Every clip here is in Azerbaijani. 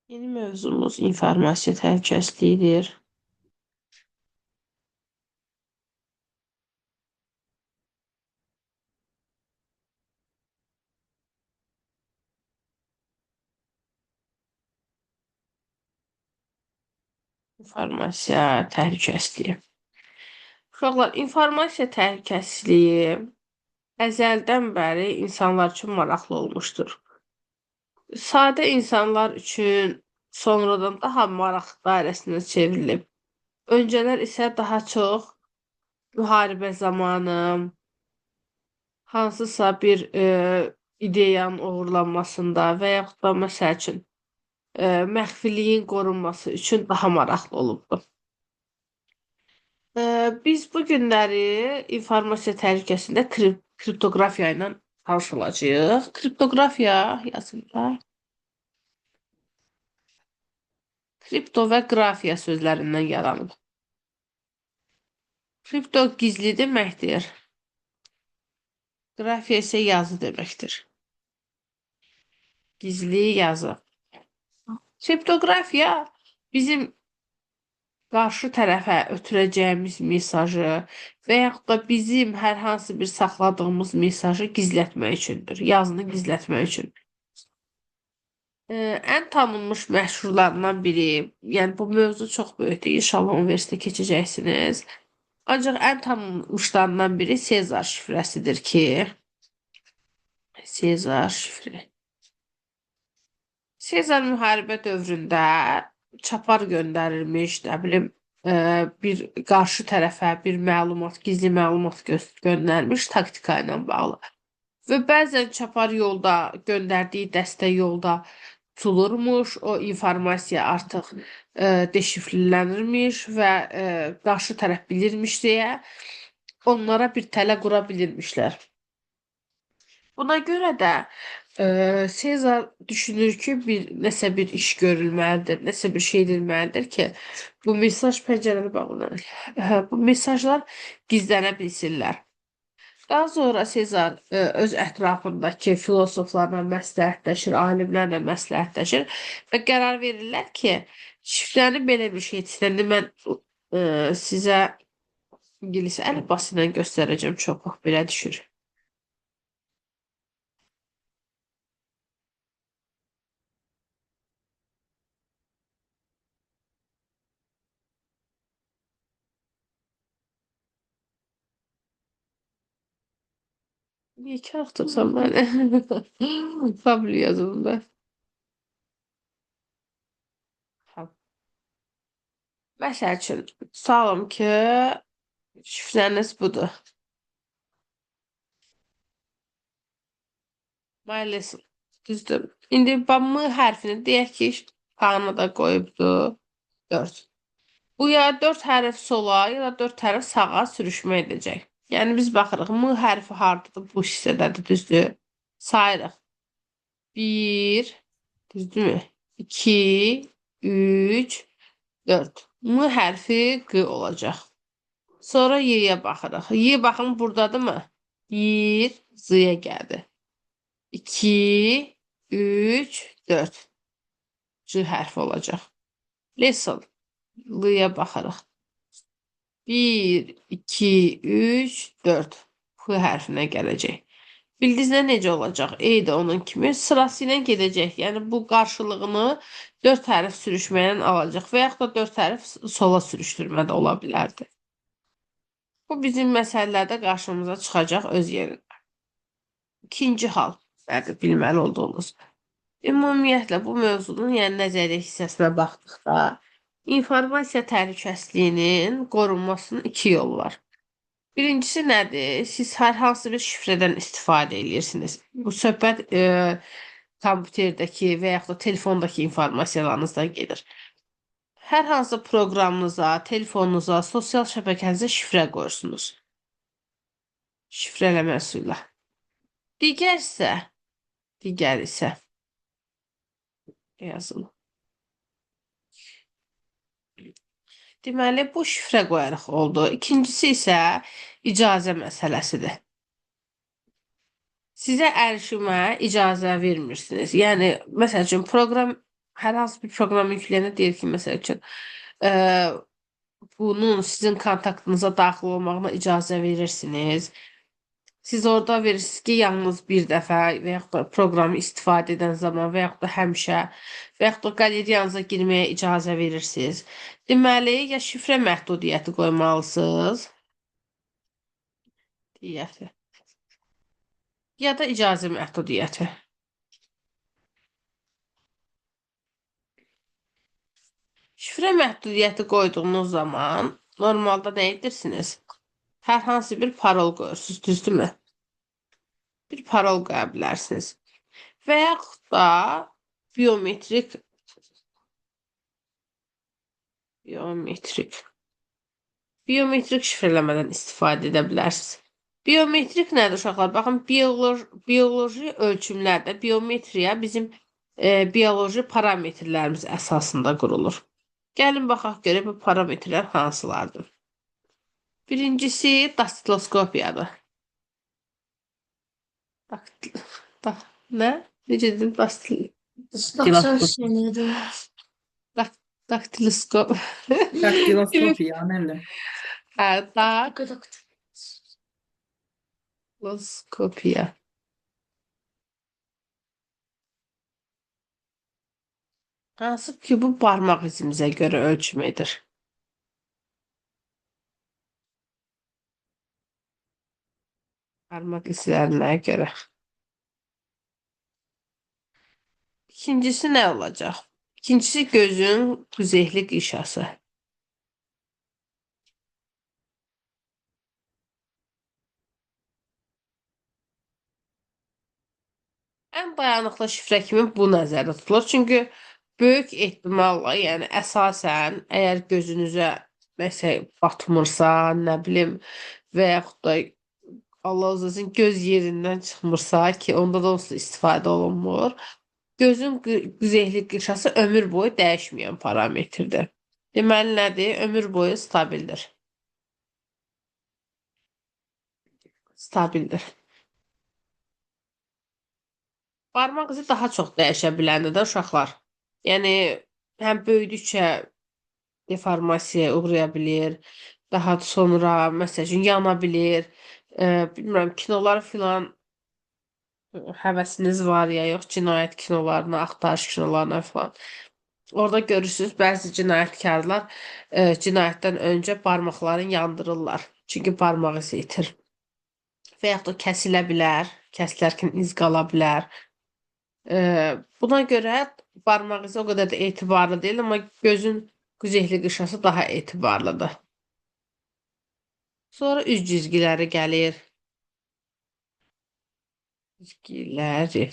Yeni mövzumuz informasiya təhlükəsizliyidir. İnformasiya təhlükəsizliyi. Uşaqlar, informasiya təhlükəsizliyi əzəldən bəri insanlar üçün maraqlı olmuşdur. Sadə insanlar üçün sonradan daha maraq dairəsinə çevrilib. Öncələr isə daha çox müharibə zamanı hansısa bir ideyanın uğurlanmasında və yaxud da məsəl üçün məxfiliyin qorunması üçün daha maraqlı olubdu. Biz bu günləri informasiya təhlükəsində kriptoqrafiya ilə tanış olacağıq. Kriptoqrafiya yazırlar. Kripto və qrafiya sözlərindən yaranıb. Kripto gizli deməkdir. Qrafiya isə yazı deməkdir. Gizli yazı. Kriptoqrafiya bizim qarşı tərəfə ötürəcəyimiz mesajı və yaxud da bizim hər hansı bir saxladığımız mesajı gizlətmək üçündür. Yazını gizlətmək üçün. Ən tanınmış məşhurlarından biri, yəni bu mövzu çox böyükdür. İnşallah universitetə keçəcəksiniz. Ancaq ən tanınmışlarından biri Sezar şifrəsidir ki, Sezar şifre. Sezar müharibə dövründə çapar göndərilmiş, nə bilim, bir qarşı tərəfə bir məlumat, gizli məlumat göndərmiş taktika ilə bağlı. Və bəzən çapar yolda göndərdiyi dəstə yolda tutulurmuş, o informasiya artıq deşifrlənirmiş və qarşı tərəf bilirmiş deyə onlara bir tələ qura bilirmişlər. Buna görə də Sezar düşünür ki, nəsə bir iş görülməlidir, nəsə bir şey edilməlidir ki, bu mesaj pəncərəni bağlanır. Bu mesajlar gizlənə bilsinlər. Daha sonra Sezar öz ətrafındakı filosoflarla məsləhətləşir, alimlərlə məsləhətləşir və qərar verirlər ki, şifrəni belə bir şey istəyəndə mən sizə ingilis əlifbası ilə göstərəcəm, çox vaxt belə düşür. Niyə ki axtırsan məni? Fabül yazılım ben. Məsəl üçün, tutalım ki, şifrəniz budur. Maalesef. Düzdür. İndi M hərfini deyək ki, K-nı da qoyubdu. 4. Bu ya 4 hərf sola ya da 4 hərf sağa sürüşmə edəcək. Yəni biz baxırıq, M hərfi hardadır? Bu hissədədir, düzdür? Sayırıq. 1, düzdürmü? 2, 3, 4. M hərfi Q olacaq. Sonra Y-yə baxırıq. Y baxın buradadır mı? 1, Z-yə gəldi. 2, 3, 4. C hərfi olacaq. Lesson. L-yə baxırıq. 1, 2, 3, 4. F hərfinə gələcək. Bildinizdə necə olacaq? E də onun kimi sırası ilə gedəcək. Yəni bu qarşılığını 4 hərf sürüşməylə alacaq və yaxud da 4 hərf sola sürüşdürmə də ola bilərdi. Bu bizim məsələlərdə qarşımıza çıxacaq öz yerində. İkinci hal, bilməli olduğunuz. Ümumiyyətlə bu mövzunun yəni nəzəriyyə hissəsinə baxdıqda informasiya təhlükəsizliyinin qorunmasının 2 yolu var. Birincisi nədir? Siz hər hansı bir şifrədən istifadə edirsiniz. Bu söhbət kompüterdəki və yaxud da telefondakı informasiyalarınızdan gedir. Hər hansı proqramınıza, telefonunuza, sosial şəbəkənizə şifrə qoyursunuz. Şifrələmə üsulla. Digər isə yazın. Deməli, bu şifrə qoyarıq oldu. İkincisi isə icazə məsələsidir. Sizə ərşimə icazə vermirsiniz. Yəni, məsəl üçün, proqram hər hansı bir proqram yükləyəndə deyir ki, məsəl üçün, e, bunun sizin kontaktınıza daxil olmağına icazə verirsiniz. Siz orada verirsiniz ki, yalnız bir dəfə və yaxud da proqramı istifadə edən zaman və yaxud da həmişə və yaxud da qaleriyanıza girməyə icazə verirsiniz. Deməli, ya şifrə məhdudiyyəti qoymalısınız, diyyəti, ya da icazə məhdudiyyəti. Şifrə məhdudiyyəti qoyduğunuz zaman normalda nə edirsiniz? Hər hansı bir parol qoyursunuz, düzdürmü? Bir parol qoya bilərsiniz. Və yaxud da biometrik biometrik biometrik şifrələmədən istifadə edə bilərsiniz. Biometrik nədir uşaqlar? Baxın, bioloji ölçümlərdə biometriya bizim bioloji parametrlərimiz əsasında qurulur. Gəlin baxaq görək bu parametrlər hansılardır. Birincisi daktiloskopiyadır. Daktil, nə? Necə dedim? Dak- Daktiloskop. Daktiloskopi ya Nelle. Hə, daktiloskopiya. Hansı ki bu barmaq izimizə görə ölçüm edir. Barmaq izlərinə görə. İkincisi nə olacaq? İkincisi gözün kuzeyli qişası. Ən dayanıqlı şifrə kimi bu nəzərdə tutulur. Çünki böyük ehtimalla, yəni əsasən, əgər gözünüzə nəsə batmırsa, nə bilim, və yaxud da Allah uzasın göz yerindən çıxmırsa ki, onda da onsuz istifadə olunmur. Gözün qüzeyli qırşası ömür boyu dəyişməyən parametrdir. Deməli nədir? Ömür boyu stabildir. Stabildir. Barmaq izi daha çox dəyişə biləndir də uşaqlar. Yəni həm böyüdükcə deformasiyaya uğraya bilir, daha sonra məsəl üçün yana bilir. Bilmirəm, kinolar filan həvəsiniz var ya yox, cinayət kinolarına, axtarış kinolarına filan. Orada görürsünüz bəzi cinayətkarlar cinayətdən öncə barmaqlarını yandırırlar. Çünki barmaq izi itir. Və yaxud da kəsilə bilər, kəsilərkən iz qala bilər. Buna görə barmaq izi o qədər də etibarlı deyil, amma gözün qüzeyli qışası daha etibarlıdır. Sonra üz cizgiləri gəlir. Cizgiləri.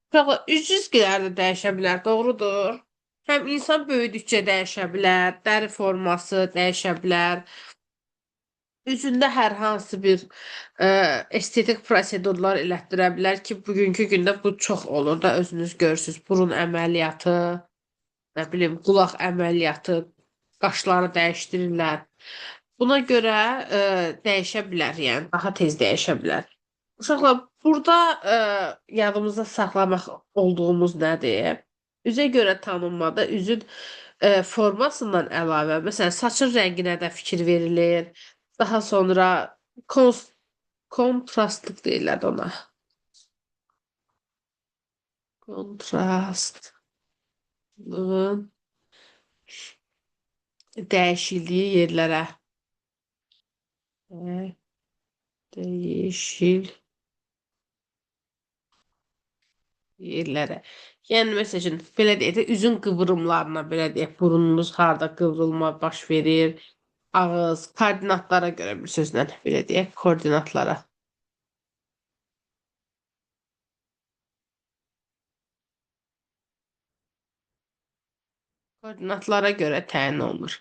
Uşaqlar, üz cizgiləri də dəyişə bilər, doğrudur. Həm insan böyüdükcə dəyişə bilər, dəri forması dəyişə bilər. Üzündə hər hansı bir estetik prosedurlar elətdirə bilər ki, bugünkü gündə bu çox olur da, özünüz görürsünüz. Burun əməliyyatı, nə bilim, qulaq əməliyyatı, qaşları dəyişdirirlər. Buna görə dəyişə bilər, yəni daha tez dəyişə bilər. Uşaqlar, burada yadımızda saxlamaq olduğumuz nədir? Üzə görə tanınmada üzün formasından əlavə, məsələn, saçın rənginə də fikir verilir. Daha sonra kontrastlıq deyirlər ona. Kontrastlığın dəyişildiyi yerlərə. Dəyişil yerlərə. Yəni, məsəl üçün, belə deyək də, üzün qıvrımlarına, belə deyək, burununuz harda qıvrılma baş verir, ağız, koordinatlara görə bir sözlə, belə deyək, koordinatlara. Koordinatlara görə təyin olunur.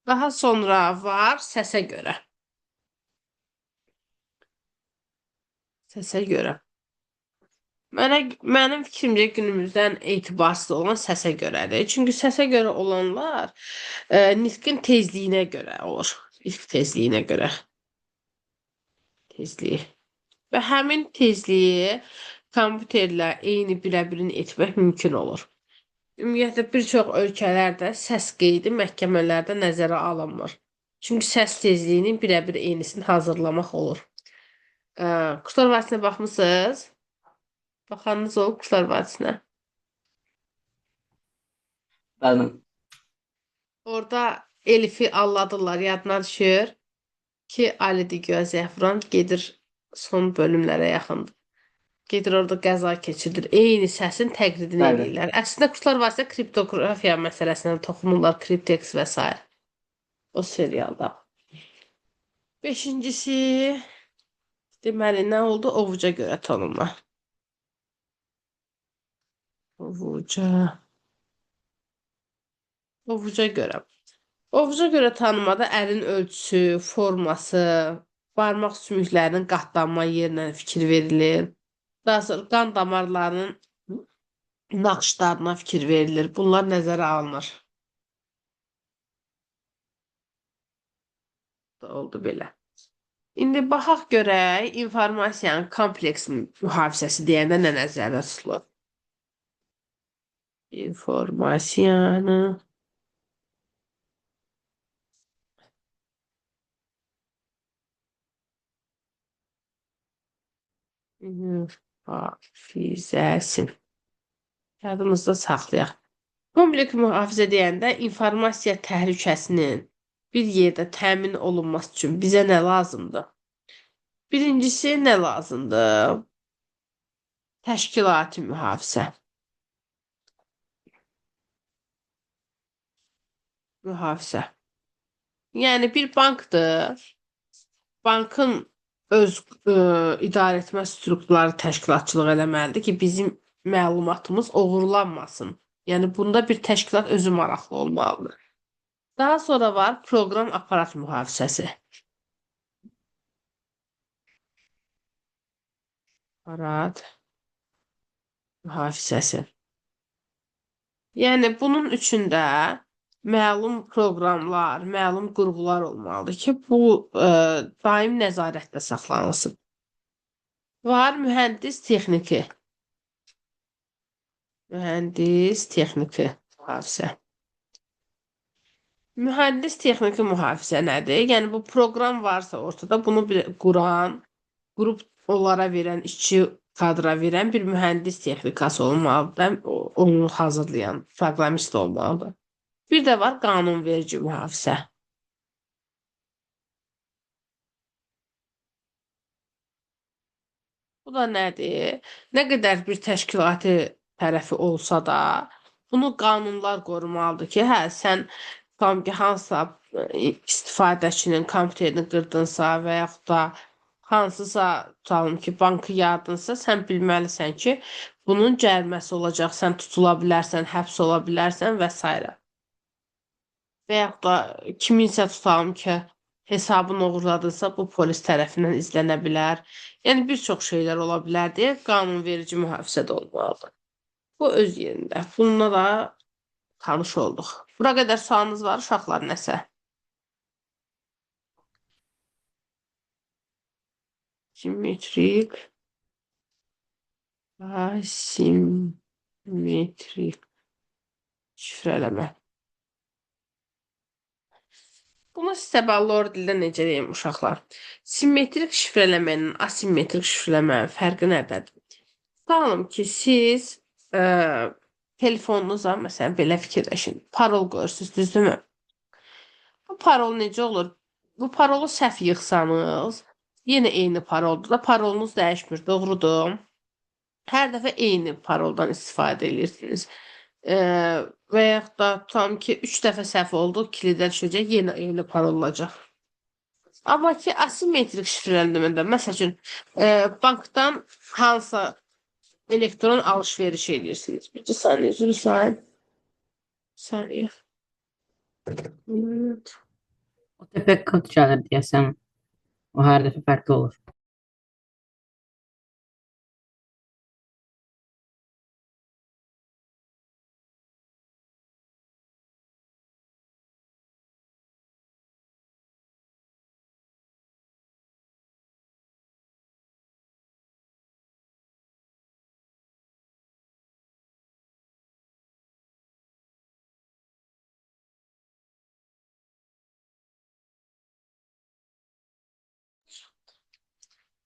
Daha sonra var səsə görə. Səsə görə. Mənim fikrimcə günümüzdən etibarsız olan səsə görədir. Çünki səsə görə olanlar nitqin tezliyinə görə olur. İlk tezliyinə görə. Tezliyi. Və həmin tezliyi kompüterlə eyni birəbirini etmək mümkün olur. Ümumiyyətlə bir çox ölkələrdə səs qeydi məhkəmələrdə nəzərə alınmır. Çünki səs tezliyinin birəbir eynisini hazırlamaq olur. Quşlar Vadisinə baxmısınız? Baxanınız olub Quşlar Vadisinə. Bəli. Orada Elif'i alladırlar, yadına düşür ki, Ali Digə Zəfran gedir son bölümlərə yaxındır. Gedir orada qəza keçirdir. Eyni səsin təqlidini Bəli. eləyirlər. Əslində Quşlar Vadisi kriptoqrafiya məsələsinə toxunurlar, Cryptex və s. O serialda. Beşincisi, deməli, nə oldu? Ovuca görə tanınma. Ovuca. Ovuca görə. Ovuca görə tanımada əlin ölçüsü, forması, barmaq sümüklərinin qatlanma yerinə fikir verilir. Daha sonra qan damarlarının naxışlarına fikir verilir. Bunlar nəzərə alınır. Oldu belə. İndi baxaq görək informasiyanın kompleks mühafizəsi deyəndə nə nəzərdə tutulur? İnformasiyanı mühafizəsi. Yadımızda saxlayaq. Kompleks mühafizə deyəndə informasiya təhlükəsinin bir yerdə təmin olunması üçün bizə nə lazımdır? Birincisi nə lazımdır? Təşkilati mühafizə. Mühafizə. Yəni bir bankdır. Bankın öz idarəetmə strukturları təşkilatçılıq eləməlidir ki, bizim məlumatımız oğurlanmasın. Yəni bunda bir təşkilat özü maraqlı olmalıdır. Daha sonra var proqram aparat mühafizəsi. Aparat mühafizəsi. Yəni bunun üçün də məlum proqramlar, məlum qurğular olmalıdır ki, bu daim nəzarətdə saxlanılsın. Var mühəndis texniki. Mühəndis texniki mühafizə. Mühəndis texniki mühafizə nədir? Yəni bu proqram varsa ortada bunu bir quran, qrup onlara verən, işçi kadra verən bir mühəndis texnikası olmalıdır. Onu hazırlayan proqramist olmalıdır. Bir də var qanunverici mühafizə. Bu da nədir? Nə qədər bir təşkilati tərəfi olsa da, bunu qanunlar qorumalıdır ki, hə, sən tam ki, hansısa istifadəçinin kompüterini qırdınsa və yaxud da hansısa, tutalım ki, bankı yardınsa, sən bilməlisən ki, bunun cəriməsi olacaq, sən tutula bilərsən, həbs ola bilərsən və s. Və yaxud da kiminsə tutalım ki, hesabını oğurladınsa, bu polis tərəfindən izlənə bilər. Yəni bir çox şeylər ola bilər deyə qanunverici mühafizə də olmalıdır. Bu öz yerində. Bununla da tanış olduq. Bura qədər sualınız var, uşaqlar, nəsə? Simmetrik, asimetrik şifrələmə. Bunu sizə Ballor dildə necə deyim, uşaqlar? Simmetrik şifrələmənin asimetrik şifrələmənin fərqi nədədir? Tutalım ki, siz telefonunuza, məsələn, belə fikirləşin, parol qoyursunuz, düzdürmü? Bu parol necə olur? Bu parolu səhv yığsanız, yenə eyni paroldur da, parolunuz dəyişmir, doğrudur. Hər dəfə eyni paroldan istifadə edirsiniz. Və yaxud da tutalım ki, 3 dəfə səhv oldu, kilidə düşəcək, yenə eyni parol olacaq. Amma ki, asimetrik şifrələndirmədə, məsəl üçün, bankdan hansısa elektron alış-veriş edirsiniz. Bir saniyə, üzr istəyirəm. Saniyə. O təpə kod gəlir deyəsən. O hər dəfə fərqli olur.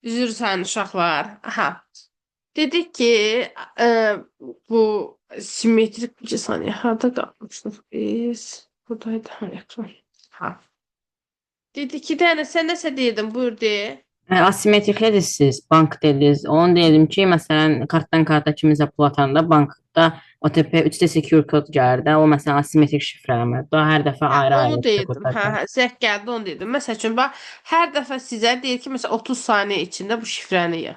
Üzürsən uşaqlar. Aha. Dedik ki, e, bu simmetrik bir saniye. Harda qalmışdıq biz? Buradaydı ha, ekran. Ha. Dedik ki, dənə sən nəsə deyirdin, buyur de. Asimetriklidir siz, bank dediniz. Onu dedim ki, məsələn, kartdan karta kimizə pul atanda bankda OTP 3D secure kod gəlir də, o məsələn asimetrik şifrələmədir. O hər dəfə Hə, ayrı-ayrı onu deyirdim. kod atır. Zəng gəldi, onu dedim. Məsəl üçün, bax, hər dəfə sizə deyir ki, məsələn, 30 saniyə içində bu şifrəni yığ.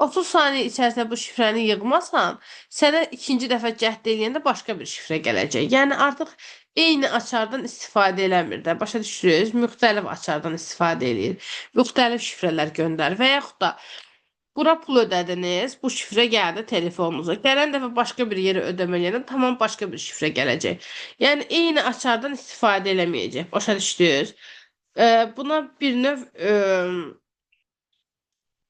30 saniyə içərisində bu şifrəni yığmasan, sənə ikinci dəfə cəhd eləyəndə başqa bir şifrə gələcək. Yəni artıq eyni açardan istifadə eləmir də. Başa düşürüz? Müxtəlif açardan istifadə eləyir. Müxtəlif şifrələr göndərir və yaxud da bura pul ödədiniz, bu şifrə gəldi telefonunuza. Gələn dəfə başqa bir yerə ödəmə eləyəndə tamam başqa bir şifrə gələcək. Yəni eyni açardan istifadə eləməyəcək. Başa düşdünüz? Buna bir növ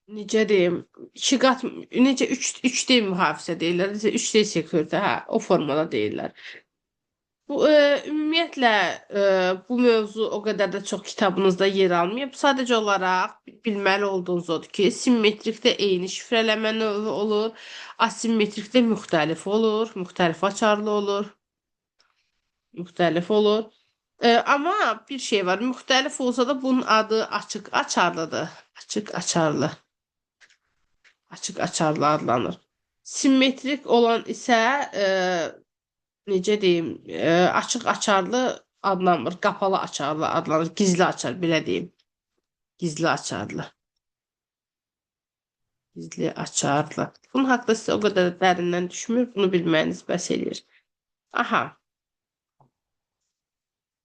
necə deyim, iki qat, necə 3D mühafizə deyirlər, necə 3D security, hə, o formada deyirlər. Bu ümumiyyətlə bu mövzu o qədər də çox kitabınızda yer almayıb. Sadəcə olaraq bilməli olduğunuz odur ki, simmetrikdə eyni şifrələmə növü olur, asimetrikdə müxtəlif olur, müxtəlif açarlı olur, müxtəlif olur. Amma bir şey var, müxtəlif olsa da bunun adı açıq açarlıdır. Açıq açarlı. Açıq açarlı adlanır. Simmetrik olan isə necə deyim, açıq açarlı adlanmır, qapalı açarlı adlanır, gizli açar, belə deyim. Gizli açarlı. Gizli açarlı. Bunun haqqında sizə o qədər də dərindən düşmür, bunu bilməyiniz bəs eləyir. Aha.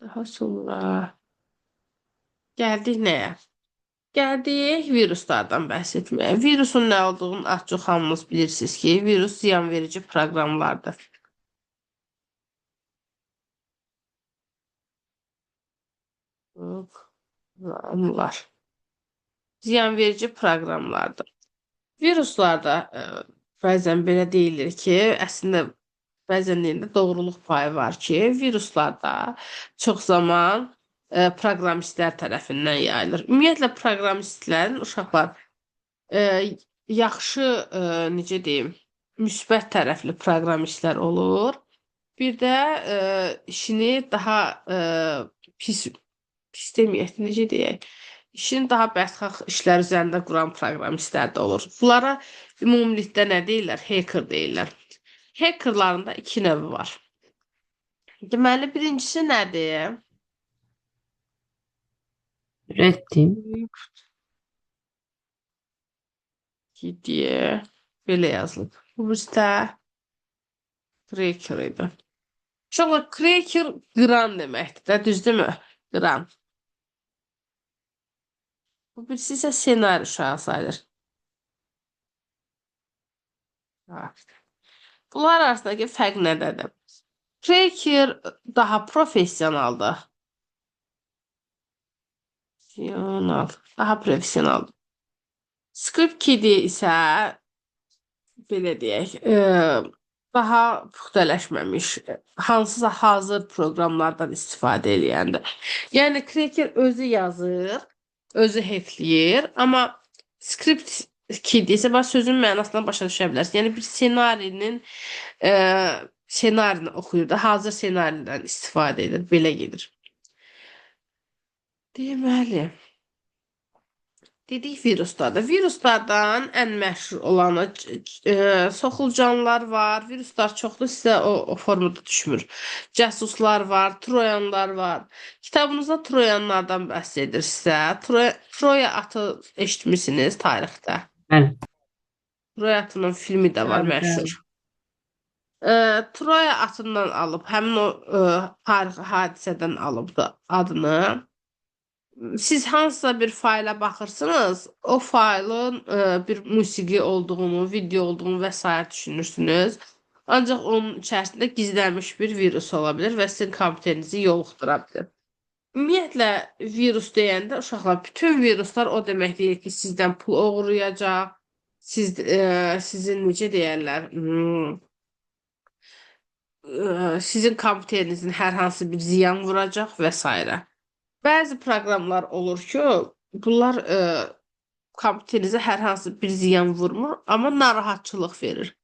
Daha sonra gəldik nəyə? Gəldik viruslardan bəhs etməyə. Virusun nə olduğunu az çox hamınız bilirsiniz ki, virus ziyanverici proqramlardır. Proqramlar. Ziyanverici proqramlardır. Viruslarda bəzən belə deyilir ki, əslində bəzən deyəndə doğruluq payı var ki, viruslarda çox zaman proqramistlər tərəfindən yayılır. Ümumiyyətlə proqramistlərin uşaqlar yaxşı necə deyim, müsbət tərəfli proqramistlər olur. Bir də işini daha pis deməyək, necə deyək, işini daha bədxah işlər üzərində quran proqramistlər də olur. Bunlara ümumilikdə nə deyirlər? Hacker deyirlər. Hackerların da iki növü var. Deməli, birincisi nədir? Reddim. Diye belə yazılıb. Bu bizdə cracker idi. Uşaqlar, cracker qıran deməkdir də, düzdürmü? Qıran. Bu birisi isə senari uşağı sayılır. Bunlar arasındakı fərq nədədir? Cracker daha professionaldır. Daha professionaldır. Script Kiddie isə belə deyək, daha puxtələşməmiş, hansısa hazır proqramlardan istifadə eləyəndir. Yəni Cracker özü yazır, özü hackləyir, amma script Kiddie isə bax sözün mənasından başa düşə bilərsiniz. Yəni bir ssenarini oxuyur da, hazır ssenaridən istifadə edir, belə gedir. Deməli, dedik viruslarda. Viruslardan ən məşhur olanı soxulcanlar var. Viruslar çoxdur, sizə o formada düşmür. Casuslar var, troyanlar var. Kitabınızda troyanlardan bəhs edir sizə. Troya atı eşitmisiniz tarixdə. Bəli. Troya atının filmi də var, Bəli, məşhur. Troya atından alıb, həmin o tarixi hadisədən alıb da adını. Siz hansısa bir fayla baxırsınız, o faylın bir musiqi olduğunu, video olduğunu və s. düşünürsünüz. Ancaq onun içərisində gizlənmiş bir virus ola bilir və sizin kompüterinizi yoluxdura bilir. Ümumiyyətlə, virus deyəndə uşaqlar, bütün viruslar o demək deyil ki, sizdən pul oğurlayacaq, sizin necə deyərlər, sizin kompüterinizin hər hansı bir ziyan vuracaq və s. Bəzi proqramlar olur ki, bunlar kompüterinizə hər hansı bir ziyan vurmur, amma narahatçılıq verir.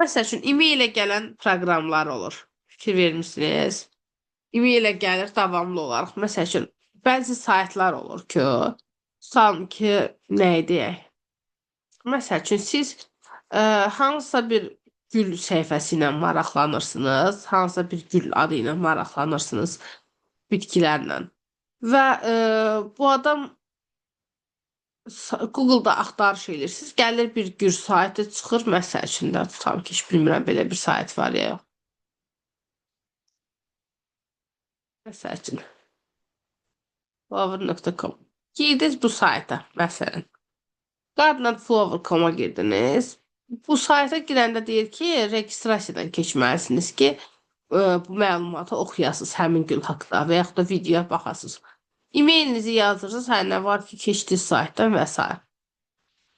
Məsəl üçün, e-maillə gələn proqramlar olur. Fikir vermisiniz? E-maillə gəlir davamlı olaraq. Məsəl üçün, bəzi saytlar olur ki, sanki nə deyək? Məsəl üçün, siz hansısa bir gül səhifəsi ilə maraqlanırsınız, hansısa bir gül adı ilə maraqlanırsınız, bitkilərlə. Və bu adam Google-da axtarış edirsiniz, gəlir bir gül saytı çıxır, məsəl üçün də tutam ki, heç bilmirəm belə bir sayt var ya yox. Məsəl üçün flower.com. Girdiniz bu sayta, məsələn. Gardenlandflower.com-a girdiniz. Bu sayta girəndə deyir ki, registrasiyadan keçməlisiniz ki, bu məlumatı oxuyasınız həmin gül haqqında və yaxud da videoya baxasınız. E-mailinizi yazırsınız, hər nə var ki, keçdiniz saytdan və s.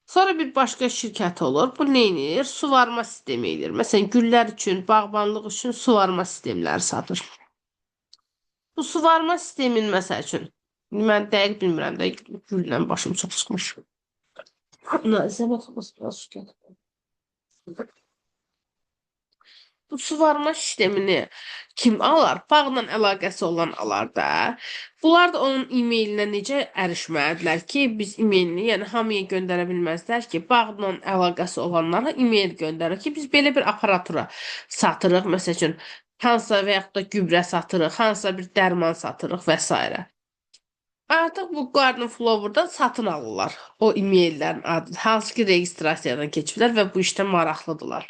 Sonra bir başqa şirkət olur. Bu neyinir? Suvarma sistemi edir. Məsələn, güllər üçün, bağbanlıq üçün suvarma sistemləri satır. Bu suvarma sistemin məsəl üçün, mən dəqiq bilmirəm də, güllə başım çox çıxmış. Nəzə baxması biraz su gəlir. Bu suvarma sistemini kim alar? Bağla əlaqəsi olan alar da. Bunlar da onun e-mailinə necə erişməlidirlər ki, biz e-mailini, yəni hamıya göndərə bilməzlər ki, bağla əlaqəsi olanlara e-mail göndərir ki, biz belə bir aparatura satırıq, məsəl üçün, hansısa və yaxud da gübrə satırıq, hansısa bir dərman satırıq və s. Artıq bu Garden Flower-dan satın alırlar o e-maillərin adını, hansı ki registrasiyadan keçiblər və bu işdə maraqlıdırlar.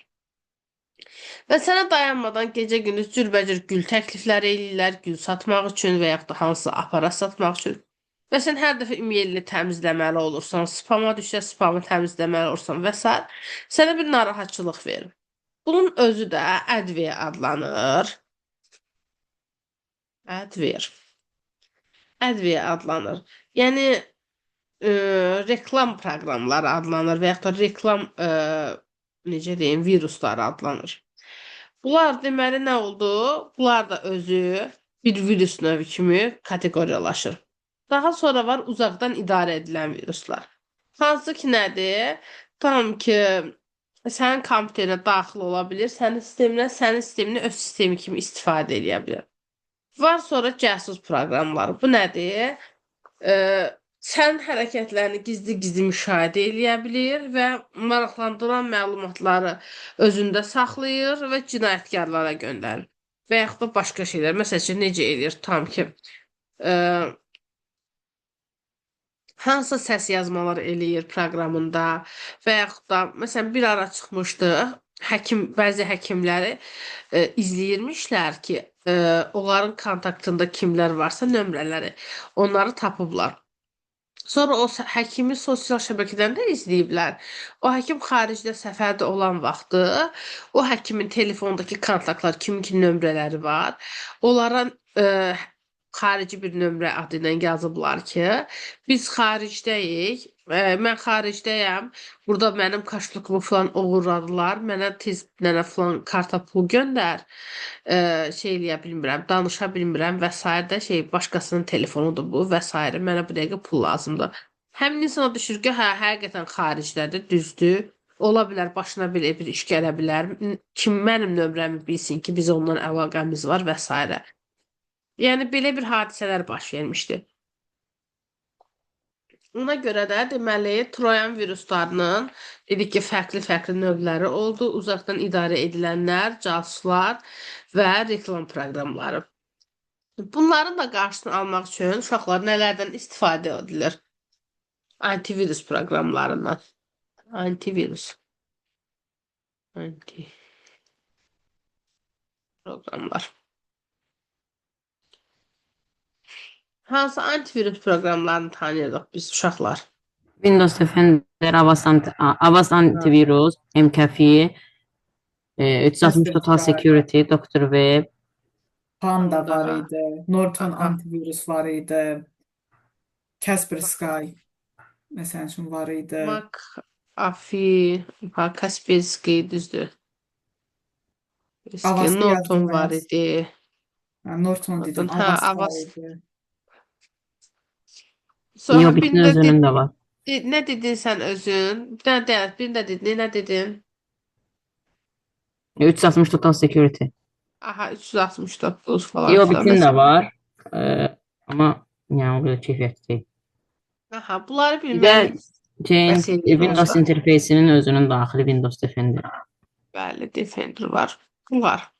Və sənə dayanmadan gecə-gündüz cürbəcür gül təklifləri eləyirlər, gül satmaq üçün və yaxud da hansısa aparat satmaq üçün. Və sən hər dəfə e-mailini təmizləməli olursan, spama düşsə spamı təmizləməli olursan və s. Sənə bir narahatçılıq verir. Bunun özü də adware adlanır. Adware adlanır. Yəni reklam proqramları adlanır və yaxud da reklam necə deyim, virusları adlanır. Bunlar deməli nə oldu? Bunlar da özü bir virus növü kimi kateqoriyalaşır. Daha sonra var uzaqdan idarə edilən viruslar. Hansı ki nədir? Tam ki sənin kompüterinə daxil ola bilir, sənin sistemini öz sistemi kimi istifadə edə bilər. Var sonra casus proqramları. Bu nədir? Sənin hərəkətlərini gizli-gizli müşahidə edə bilir və maraqlandıran məlumatları özündə saxlayır və cinayətkarlara göndərir. Və yaxud da başqa şeylər. Məsəl üçün, necə edir? Tam ki, hansısa səs yazmalar eləyir proqramında və yaxud da, məsələn, bir ara çıxmışdı, bəzi həkimləri izləyirmişlər ki, onların kontaktında kimlər varsa nömrələri, onları tapıblar. Sonra o həkimi sosial şəbəkədən də izləyiblər. O həkim xaricdə səfərdə olan vaxtı, o həkimin telefondakı kontaktlar, kimin nömrələri var, onlara xarici bir nömrə adı ilə yazıblar ki, biz xaricdəyik, mən xaricdəyəm, burada mənim kaşlıqımı falan uğurladılar, mənə tez nənə falan karta pul göndər, şey eləyə bilmirəm, danışa bilmirəm və s. də başqasının telefonudur bu və s. Mənə bu dəqiqə pul lazımdır. Həmin insana düşür ki, hə, həqiqətən xaricdədir, düzdür. Ola bilər, başına belə bir iş gələ bilər. Kim mənim nömrəmi bilsin ki, biz ondan əlaqəmiz var və s. Yəni, belə bir hadisələr baş vermişdi. Ona görə də deməli Troyan viruslarının dedik ki, fərqli növləri oldu. Uzaqdan idarə edilənlər, casuslar və reklam proqramları. Bunların da qarşısını almaq üçün uşaqlar nələrdən istifadə edilir? Antivirus proqramlarından. Antivirus proqramlar. Hansı antivirus proqramlarını tanıyırıq biz uşaqlar? Windows Defender, Avast Antivirus, McAfee, 360 Total Security, Dr. Web. Panda var idi. Norton antivirus var idi. Kaspersky məsəl üçün var idi. McAfee, Kaspersky düzdür. Avast Norton var yazılmaz. idi. Norton dedim. Ha, Avast var Avast. idi. Sonra Neobitin birində özünün də var. Nə dedin sən özün? Bir də dedin, nə dedin? 360 Total Security. Aha 369 falan Yo, filan bitin də məsələn. var. Amma yəni o qədər keyfiyyətli deyil. Aha bunları Bir də bilməliyik. Bəs eləyir Windows olsa. interfeysinin özünün daxili Windows Defender. Bəli, Defender var. Bu var.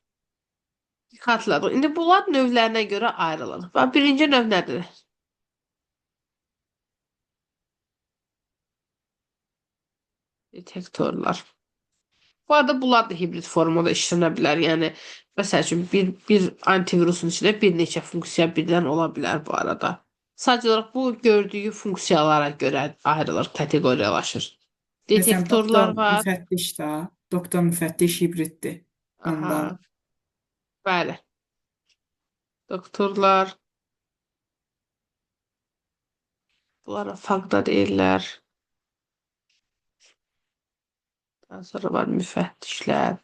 Xatırladım. İndi bunlar növlərinə görə ayrılır. Bax, birinci növ nədir? Detektorlar. Bu arada bunlar da hibrid formada işlənə bilər. Yəni, məsəl üçün bir antivirusun içində bir neçə funksiya birdən ola bilər bu arada. Sadəcə olaraq bu gördüyü funksiyalara görə ayrılır, kateqoriyalaşır. Məsələn, doktor Detektorlar var. müfəttiş də, doktor müfəttiş hibriddir. Onda Aha, bəli. Doktorlar. Bunlara faqda deyirlər. Daha sonra var müfəttişlər.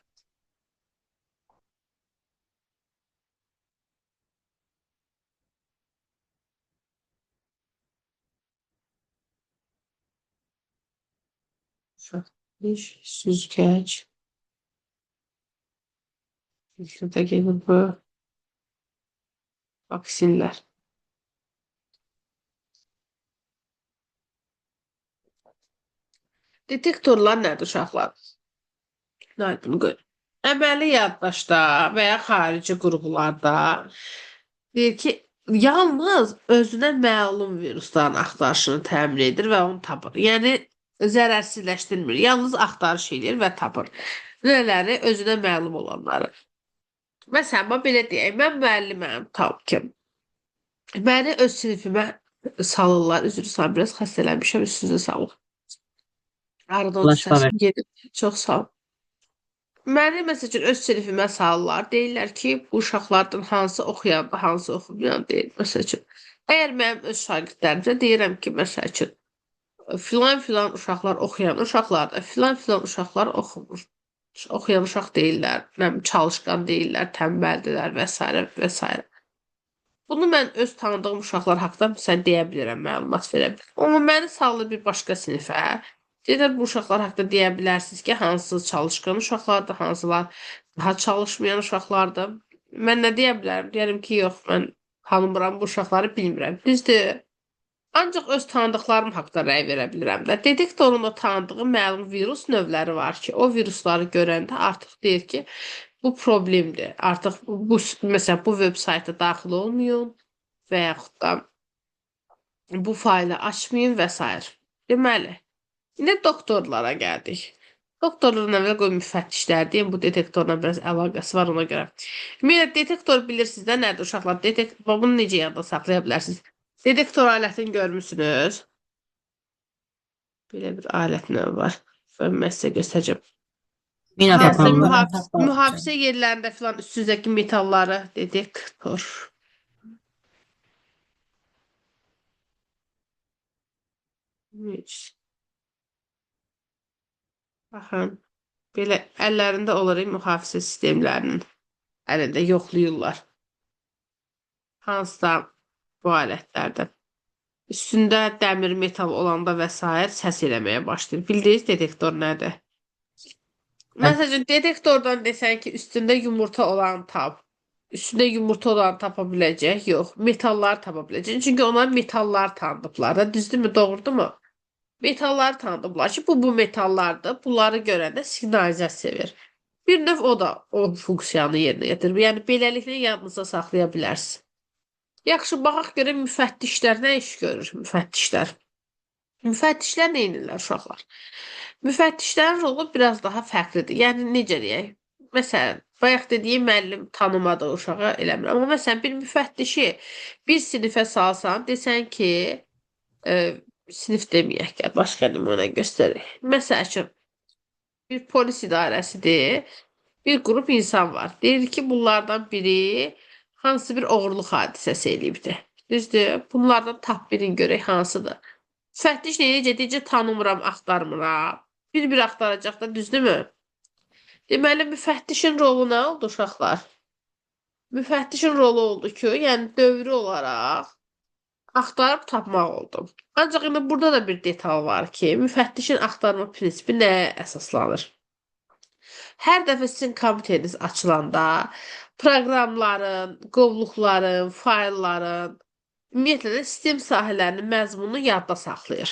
Müfəttiş, süzgəc. Burada gelir bu. Vaksinlər. Detektorlar nədir uşaqlar? Bunu qoy. Əməli yaddaşda və ya xarici qurğularda deyir ki, yalnız özünə məlum virusların axtarışını təmin edir və onu tapır. Yəni zərərsizləşdirmir. Yalnız axtarış edir və tapır. Nələri? Özünə məlum olanları. Məsələn, belə deyək, mən müəlliməm, tam ki. Məni öz sinifimə salırlar. Üzr istəyirəm, biraz xəstələnmişəm, üstünüzə sağlıq. Aradan Flash səsim gedir. Çox sağ ol. Məni məsəl üçün öz sinifimə salırlar. Deyirlər ki, bu uşaqlardan hansı oxuyandı, hansı oxumayan deyil. Məsəl üçün, əgər mənim öz şagirdlərimsə deyirəm ki, məsəl üçün, filan uşaqlar oxuyan uşaqlardır, filan uşaqlar oxumur. Oxuyan uşaq deyirlər, çalışqan deyirlər, tənbəldirlər və s. və s. Bunu mən öz tanıdığım uşaqlar haqqında məsələn deyə bilirəm, məlumat verə bilirəm. Amma məni salır bir başqa sinifə. Deyirlər, bu uşaqlar haqqında deyə bilərsiniz ki, hansı çalışqan uşaqlardır, hansılar daha çalışmayan uşaqlardır. Mən nə deyə bilərəm? Deyərəm ki, yox, mən tanımıram bu uşaqları, bilmirəm. Düzdür. Ancaq öz tanıdıqlarım haqqında rəy verə bilirəm də. Detektorun o tanıdığı məlum virus növləri var ki, o virusları görəndə artıq deyir ki, bu problemdir. Artıq məsələn, bu veb-sayta daxil olmayın və yaxud da bu faylı açmayın və s. Deməli, indi doktorlara gəldik. Doktorların əvvəl qoy müfəttişlər deyim, bu detektorla biraz əlaqəsi var ona görə. Ümumiyyətlə, detektor bilirsiniz də nədir uşaqlar? Bunu necə yadda saxlaya bilərsiniz? Detektor alətini görmüsünüz. Belə bir alət növü var. Ben sizə göstərəcəm. Mina Hansı tapanlar. mühafizə yerlərində filan üstünüzdəki metalları detektor. Baxın. Belə əllərində olur mühafizə sistemlərinin. Əlində yoxlayırlar. Hansısa bu alətlərdən. Üstündə dəmir metal olanda və s. səs eləməyə başlayır. Bildiniz detektor nədir? Məsələn, detektordan desən ki, üstündə yumurta olan tap. Üstündə yumurta olan tapa biləcək? Yox. Metallar tapa biləcək. Çünki onlar metallar tanıdıblar da. Düzdürmü? Doğrudumu? Metallar tanıdıblar ki, bu metallardır. Bunları görəndə siqnalizasiya verir. Bir növ o da o funksiyanı yerinə yetirir. Yəni, beləliklə yadınıza saxlaya bilərsiniz. Yaxşı, baxaq görə müfəttişlər nə iş görür? Müfəttişlər. Müfəttişlər nə edirlər uşaqlar? Müfəttişlərin rolu biraz daha fərqlidir. Yəni, necə deyək? Məsələn, bayaq dediyim müəllim tanımadığı uşağa eləmir. Amma məsələn, bir müfəttişi bir sinifə salsan, desən ki, sinif deməyək ki, başqa nümunə göstərək. Məsəl üçün, bir polis idarəsidir, bir qrup insan var. Deyir ki, bunlardan biri hansı bir oğurluq hadisəsi eləyibdir. Düzdür? Bunlardan tap birin görək hansıdır. Müfəttiş necə tanımıram, axtarmıram. Bir axtaracaq da, düzdürmü? Deməli, müfəttişin rolu nə oldu uşaqlar? Müfəttişin rolu oldu ki, yəni dövrü olaraq Axtarıb tapmaq oldu. Ancaq indi burada da bir detal var ki, müfəttişin axtarma prinsipi nəyə əsaslanır? Hər dəfə sizin kompüteriniz açılanda proqramların, qovluqların, faylların, ümumiyyətlə də sistem sahələrinin məzmununu yadda saxlayır.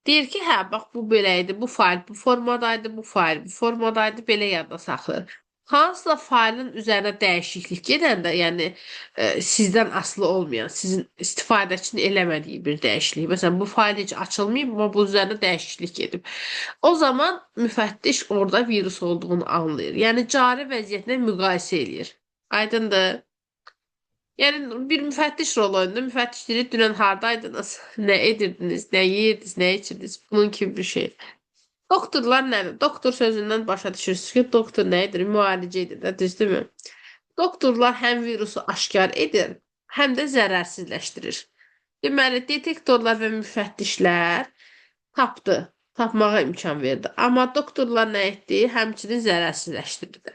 Deyir ki, hə, bax bu belə idi, bu fayl bu formadaydı, bu fayl bu formadaydı, belə yadda saxlayır. Hansısa faylın üzərinə dəyişiklik gedəndə, yəni sizdən asılı olmayan, sizin istifadəçinin eləmədiyi bir dəyişiklik. Məsələn, bu fayl heç açılmayıb, amma bu üzərində dəyişiklik edib. O zaman müfəttiş orada virus olduğunu anlayır. Yəni cari vəziyyətlə müqayisə eləyir. Aydındır? Yəni bir müfəttiş rolu oyunda müfəttiş deyir, dünən hardaydınız, nə edirdiniz, nə yeyirdiniz, nə içirdiniz, bunun kimi bir şey. Doktorlar nədir? Doktor sözündən başa düşürsünüz ki, doktor nə edir? Müalicə edir də, düzdürmü? Doktorlar həm virusu aşkar edir, həm də zərərsizləşdirir. Deməli, detektorlar və müfəttişlər tapdı, tapmağa imkan verdi. Amma doktorlar nə etdi? Həmçinin zərərsizləşdirdi.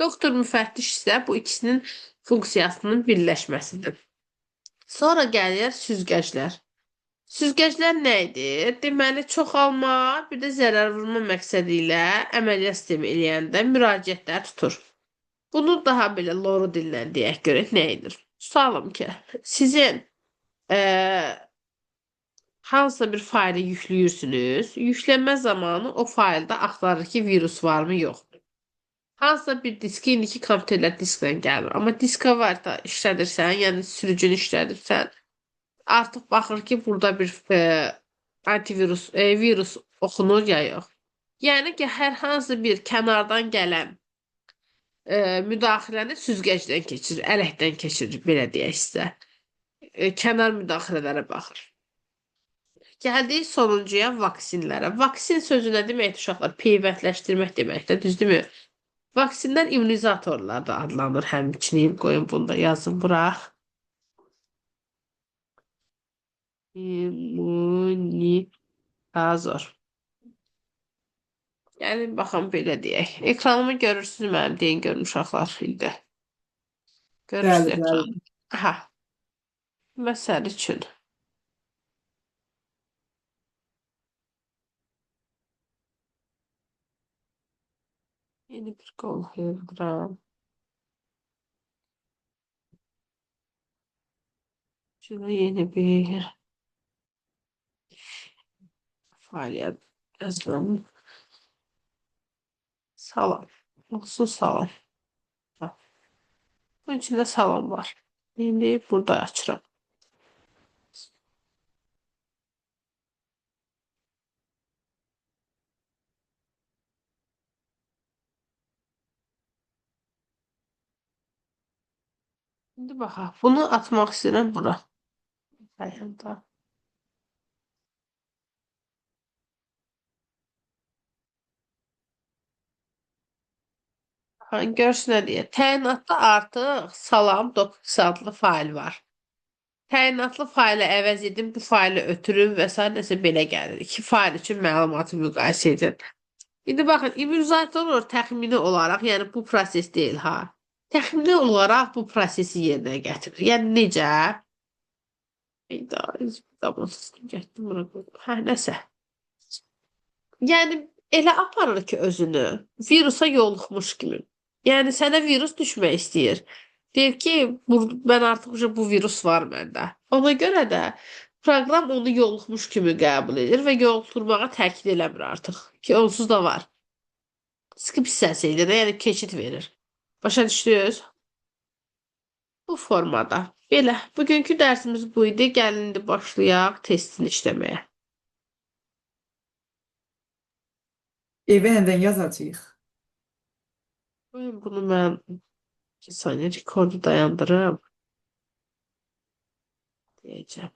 Doktor müfəttiş isə bu ikisinin funksiyasının birləşməsidir. Sonra gəlir süzgəclər. Süzgəclər nə idi? Deməli, çoxalma, bir də zərər vurma məqsədi ilə əməliyyat sistemi eləyəndə müraciətlər tutur. Bunu daha belə loru dillə deyək görək nə edir? Tutalım ki, sizin hansısa bir faylı yüklüyürsünüz. Yüklənmə zamanı o faylda axtarır ki, virus varmı, yoxmu? Hansısa bir diski, indiki kompüterlər disklə gəlir. Amma diska var da işlədirsən, yəni sürücünü işlədirsən. Artıq baxır ki, burada bir antivirus, virus oxunur ya yox. Yəni ki, hər hansı bir kənardan gələn müdaxiləni süzgəcdən keçirir, ələkdən keçirir, belə deyək sizə. Kənar müdaxilələrə baxır. Gəldik sonuncuya vaksinlərə. Vaksin sözü nə deməkdir uşaqlar? Peyvəndləşdirmək deməkdir, düzdürmü? Vaksinlər immunizatorlar da adlanır həmçinin. Qoyun bunu da yazın bura. İmmunizatör. Yəni, baxın, belə deyək. Ekranımı görürsünüz, mənim deyin görün uşaqlar indi. Görürsünüz Bəli, bəli. ekranı. Aha. Məsəl üçün. Yeni bir qovluq yaradıram. Şurada yeni bir fəaliyyət yazdım. Salam. Olsun salam. Ha. Bunun içində salam var. İndi burada açıram. İndi baxaq. Bunu atmaq istəyirəm bura. Ayağında. Görsün nə deyir. Təyinatda artıq salam 9 adlı fayl var. Təyinatlı faylı əvəz edin, bu faylı ötürün və s. nəsə belə gəlir. İki fayl üçün məlumatı müqayisə edin. İndi baxın, immunizator təxmini olaraq, yəni bu proses deyil ha. Təxmini olaraq bu prosesi yerinə gətirir. Yəni necə? Getdim bura qoydum. Hə, nəsə. Yəni elə aparır ki özünü virusa yoluxmuş kimi. Yəni sənə virus düşmək istəyir. Deyir ki, mən artıq bu virus var məndə. Ona görə də proqram onu yoluxmuş kimi qəbul edir və yoluxturmağa təkid eləmir artıq. Ki onsuz da var. Skip hissəsi ilə də yəni keçid verir. Başa düşdünüz? Bu formada. Belə, bugünkü dərsimiz bu idi. Gəlin indi başlayaq testini işləməyə. Evə nədən yazacağıq? Bunu mən 2 saniyə rekordu dayandırım. Deyəcəm.